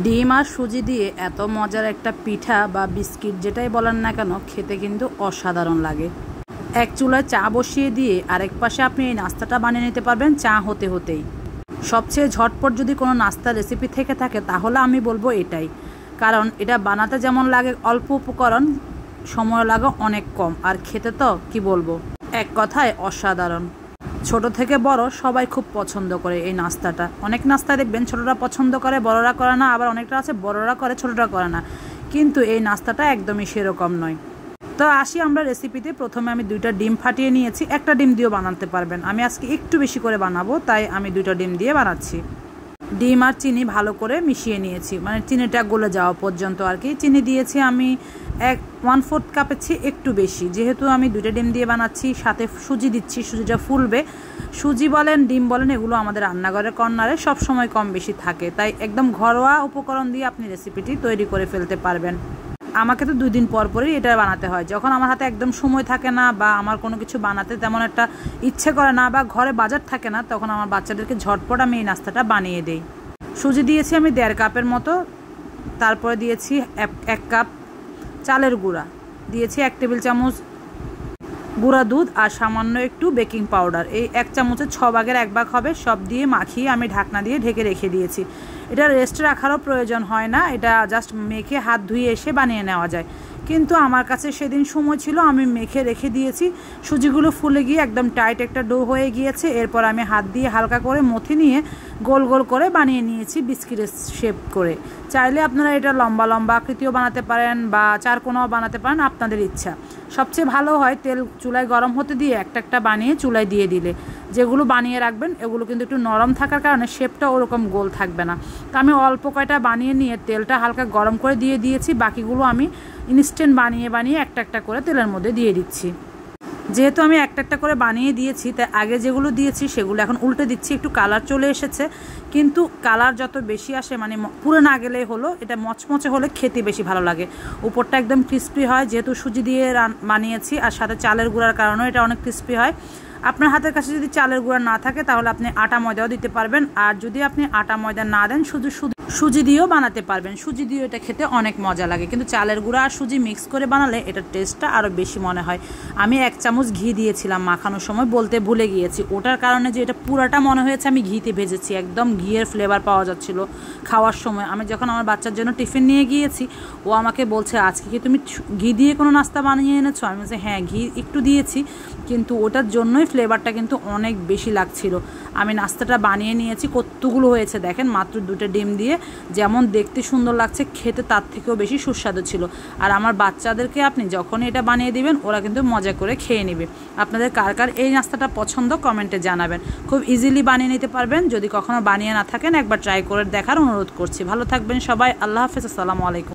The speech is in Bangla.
ডিম আর সুজি দিয়ে এত মজার একটা পিঠা বা বিস্কিট যেটাই বলেন না কেন খেতে কিন্তু অসাধারণ লাগে। এক চুলায় চা বসিয়ে দিয়ে আরেক পাশে আপনি এই নাস্তাটা বানিয়ে নিতে পারবেন চা হতে হতেই। সবচেয়ে ঝটপট যদি কোনো নাস্তার রেসিপি থেকে থাকে তাহলে আমি বলবো এটাই, কারণ এটা বানাতে যেমন লাগে অল্প উপকরণ, সময় লাগে অনেক কম, আর খেতে তো কি বলবো, এক কথায় অসাধারণ। ছোট থেকে বড় সবাই খুব পছন্দ করে এই নাস্তাটা। অনেক নাস্তা দেখবেন ছোটরা পছন্দ করে বড়রা করে না, আবার অনেকটা আছে বড়রা করে ছোটরা করে না, কিন্তু এই নাস্তাটা একদমই সেরকম নয়। তো আসি আমরা রেসিপিতে। প্রথমে আমি 2টা ডিম ফাটিয়ে নিয়েছি, একটা ডিম দিয়েও বানাতে পারবেন, আমি আজকে একটু বেশি করে বানাবো তাই আমি 2টা ডিম দিয়ে বানাচ্ছি। ডিম আর চিনি ভালো করে মিশিয়ে নিয়েছি, মানে চিনিটা গলে যাওয়া পর্যন্ত আর কি। চিনি দিয়েছি আমি 1/4 কাপের চেয়ে একটু বেশি, যেহেতু আমি 2টা ডিম দিয়ে বানাচ্ছি, সাথে সুজি দিচ্ছি, সুজিটা ফুলবে। সুজি বলেন ডিম বলেন এগুলো আমাদের রান্নাঘরের কর্নারে সব সময় কম বেশি থাকে, তাই একদম ঘরোয়া উপকরণ দিয়ে আপনি রেসিপিটি তৈরি করে ফেলতে পারবেন। আমাকে তো 2 দিন পর পরই এটা বানাতে হয়, যখন আমার হাতে একদম সময় থাকে না বা আমার কোনো কিছু বানাতে তেমন একটা ইচ্ছে করে না বা ঘরে বাজার থাকে না, তখন আমার বাচ্চাদেরকে ঝটপট আমি এই নাস্তাটা বানিয়ে দিই। সুজি দিয়েছি আমি 1.5 কাপের মতো, তারপরে দিয়েছি 1 কাপ চালের গুঁড়া, দিয়েছি 1 টেবিল চামচ গুঁড়া দুধ আর সামান্য একটু বেকিং পাউডার। এই 1 চামচের 6 ভাগের 1 ভাগ হবে। সব দিয়ে মাখিয়ে আমি ঢাকনা দিয়ে ঢেকে রেখে দিয়েছি। এটা রেস্টে রাখারও প্রয়োজন হয় না, এটা জাস্ট মেখে হাত ধুয়ে এসে বানিয়ে নেওয়া যায়, কিন্তু আমার কাছে সেদিন সময় ছিল, আমি মেখে রেখে দিয়েছি। সুজিগুলো ফুলে গিয়ে একদম টাইট একটা ডো হয়ে গিয়েছে। এরপর আমি হাত দিয়ে হালকা করে মথে নিয়ে গোল গোল করে বানিয়ে নিয়েছি বিস্কিটের শেপ করে। চাইলে আপনারা এটা লম্বা লম্বা আকৃতিও বানাতে পারেন বা চারকোনাও বানাতে পারেন, আপনাদের ইচ্ছা। সবচেয়ে ভালো হয় তেল চুলায় গরম হতে দিয়ে একটা একটা বানিয়ে চুলায় দিয়ে দিলে। যেগুলো বানিয়ে রাখবেন এগুলো কিন্তু একটু নরম থাকার কারণে শেপটা ওরকম গোল থাকবে না। তো আমি অল্প কয়টা বানিয়ে নিয়ে তেলটা হালকা গরম করে দিয়ে দিয়েছি, বাকিগুলো আমি ইনস্ট্যান্ট বানিয়ে বানিয়ে একটা একটা করে তেলের মধ্যে দিয়ে দিচ্ছি। যেহেতু আমি একটা একটা করে বানিয়ে দিয়েছি, তাই আগে যেগুলো দিয়েছি সেগুলো এখন উল্টে দিচ্ছি। একটু কালার চলে এসেছে, কিন্তু কালার যত বেশি আসে মানে পুরো না গেলেই হলো, এটা মচমচে হলে খেতে বেশি ভালো লাগে। উপরটা একদম ক্রিস্পি হয়, যেহেতু সুজি দিয়ে বানিয়েছি আর সাথে চালের গুঁড়ার কারণেও এটা অনেক ক্রিস্পি হয়। আপনার হাতের কাছে যদি চালের গুঁড়া না থাকে তাহলে আপনি আটা ময়দাও দিতে পারবেন, আর যদি আপনি আটা ময়দা না দেন শুধু সুজি দিয়েও বানাতে পারবেন। সুজি দিয়েও এটা খেতে অনেক মজা লাগে, কিন্তু চালের গুঁড়া আর সুজি মিক্স করে বানালে এটার টেস্টটা আরও বেশি মনে হয়। আমি 1 চামচ ঘি দিয়েছিলাম মাখানোর সময়, বলতে ভুলে গিয়েছি। ওটার কারণে যে এটা পুরাটা মনে হয়েছে আমি ঘিতে ভেজেছি, একদম ঘিয়ের ফ্লেভার পাওয়া যাচ্ছিল খাওয়ার সময়। আমি যখন আমার বাচ্চার জন্য টিফিন নিয়ে গিয়েছি, ও আমাকে বলছে আজকে কি তুমি ঘি দিয়ে কোনো নাস্তা বানিয়ে এনেছো? আমি বলছি হ্যাঁ, ঘি একটু দিয়েছি, কিন্তু ওটার জন্যই ফ্লেভারটা কিন্তু অনেক বেশি লাগছিল। আমি নাস্তাটা বানিয়ে নিয়েছি, কতগুলো হয়েছে দেখেন, মাত্র 2টা ডিম দিয়ে। যেমন দেখতে সুন্দর লাগছে, খেতে তার থেকেও বেশি সুস্বাদু ছিল। আর আমার বাচ্চাদেরকে আপনি যখনই এটা বানিয়ে দিবেন ওরা কিন্তু মজা করে খেয়ে নেবে। আপনাদের কার কার এই নাস্তাটা পছন্দ কমেন্টে জানাবেন। খুব ইজিলি বানিয়ে নিতে পারবেন, যদি কখনো বানিয়ে না থাকেন একবার ট্রাই করে দেখার অনুরোধ করছি। ভালো থাকবেন সবাই, আল্লাহ হাফেজ, আসসালামু আলাইকুম।